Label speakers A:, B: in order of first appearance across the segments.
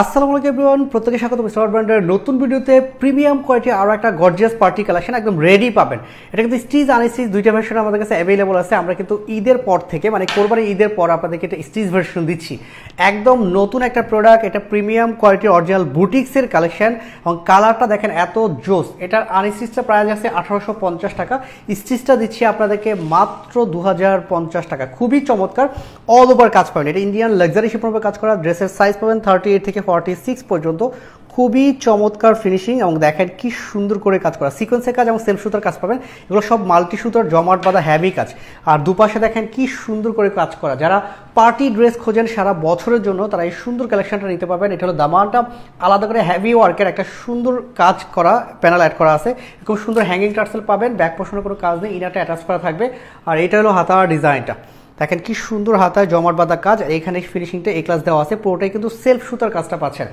A: আসসালামু আলাইকুম এভরিওয়ান, প্রত্যেককে স্বাগত স্মার্ট ব্র্যান্ডের নতুন ভিডিওতে। প্রিমিয়াম কোয়ালিটি আরও একটা গর্জিয়াস পার্টি কালেকশন একদম রেডি পাবেন। এটা কিন্তু স্টিচ আনস্টিচ দুইটা ভার্সন আমাদের কাছে অ্যাভেলেবল আছে। আমরা কিন্তু ঈদের পর থেকে মানে কোরবানি ঈদের পর আপনাদেরকে এটা স্টিচ ভার্সন দিচ্ছি। একদম নতুন একটা প্রোডাক্ট, এটা প্রিমিয়াম কোয়ালিটির অরিজিনাল বুটিক্সের কালেকশন এবং কালারটা দেখেন এত জোস। এটার আনস্টিচটা প্রাইস আছে 1850 টাকা, স্টিচটা দিচ্ছি আপনাদেরকে মাত্র 2050 টাকা। খুবই চমৎকার, অল ওভার কাজ পাবেন। এটা ইন্ডিয়ান লাক্সারি শিপনের কাজ করা, ড্রেসের সাইজ পাবেন 38 থেকে 46 পর্যন্ত। খুবই চমৎকার ফিনিশিং এবং দেখেন কি সুন্দর করে কাজ করা, সিকোয়েন্সের কাজ এবং সেলফ সুতার কাজ পাবেন। এগুলো সব মাল্টি সুতার জমাট বাঁধা হ্যাভি কাজ। আর দুপাশে দেখেন কি সুন্দর করে কাজ করা। যারা পার্টি ড্রেস খোঁজেন সারা বছরের জন্য তারা এই সুন্দর কালেকশনটা নিতে পারবেন। এটা হলো দামানটা আলাদা করে হ্যাভি ওয়ার্কের একটা সুন্দর কাজ করা প্যানেল অ্যাড করা আছে। খুব সুন্দর হ্যাঙ্গিং টার্সেল পাবেন, ব্যাক পোর্শনে কোনো কাজ নেই, ইনারটা অ্যাটাচ করা থাকবে। আর এটা হলো হাতার ডিজাইনটা, দেখেন কি সুন্দর হাতায় জমাট বাঁধা কাজ। এইখানে ফিনিশিংটা এ ক্লাস দেওয়া আছে, পুরোটাই কিন্তু সেলফ সুতার কাজটা পাচ্ছেন।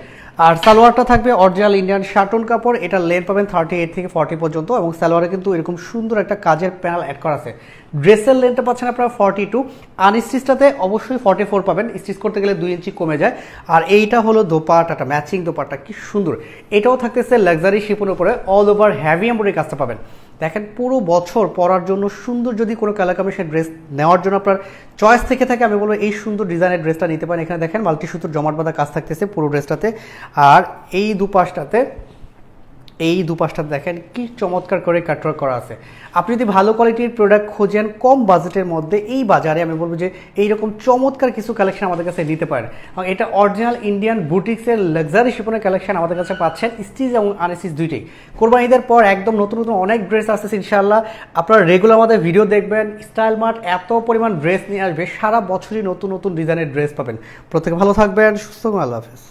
A: আর সালোয়ারটা থাকবে অরিজিনাল ইন্ডিয়ান শার্টন কাপড়। এটা লেন্থ পাবেন 38 থেকে 40 পর্যন্ত এবং সালোয়ারে কিন্তু এরকম সুন্দর একটা কাজের প্যানেল অ্যাড করা আছে। ড্রেসের লেন্থটা পাচ্ছেন আপনারা 42, আনস্টিচটাতে অবশ্যই 44 পাবেন, স্টিচ করতে গেলে 2 ইঞ্চি কমে যায়। আর এইটা হলো দোপাট্টাটা, ম্যাচিং দোপাট্টা কি সুন্দর। এটাও থাকতেছে লাক্সারি শিপনের উপরে, অল ওভার হ্যাভি এমব্রয়ডারি কাজটা পাবেন। দেখেন পুরো বছর পরার জন্য সুন্দর যদি কোনো কালার কম্বিনেশন ড্রেস নেওয়ার জন্য আপনার চয়েস থেকে থাকে, আমি বলবো এই সুন্দর ডিজাইনের ড্রেসটা নিতে পারেন। এখানে দেখেন মাল্টি সুতোর জমাট বাঁধা কাজ থাকতেছে পুরো ড্রেসটাতে। আর এই দুপাশটাতে দেখেন কি চমৎকার করে কাটওয়ার্ক করা আছে। আপনি যদি ভালো কোয়ালিটির প্রোডাক্ট খোঁজেন কম বাজেটের মধ্যে, এই বাজারে আমি বলবো যে এইরকম চমৎকার কিছু কালেকশন আমাদের কাছে নিতে পারেন। এবং এটা অরিজিনাল ইন্ডিয়ান বুটিক্সের লাক্সারি শিপনের কালেকশন আমাদের কাছে পাচ্ছেন, স্টিচ এবং আনস্টিচ দুইটাই। কোরবানি ঈদের পর একদম নতুন নতুন অনেক ড্রেস আসছে ইনশাআল্লাহ। আপনারা রেগুলার আমাদের ভিডিও দেখবেন, স্টাইল মার্ট এত পরিমাণ ড্রেস নিয়ে আসবে, সারা বছরই নতুন নতুন ডিজাইনের ড্রেস পাবেন। প্রত্যেকে ভালো থাকবেন, সুস্থ থাকবেন, আল্লাহ হাফেজ।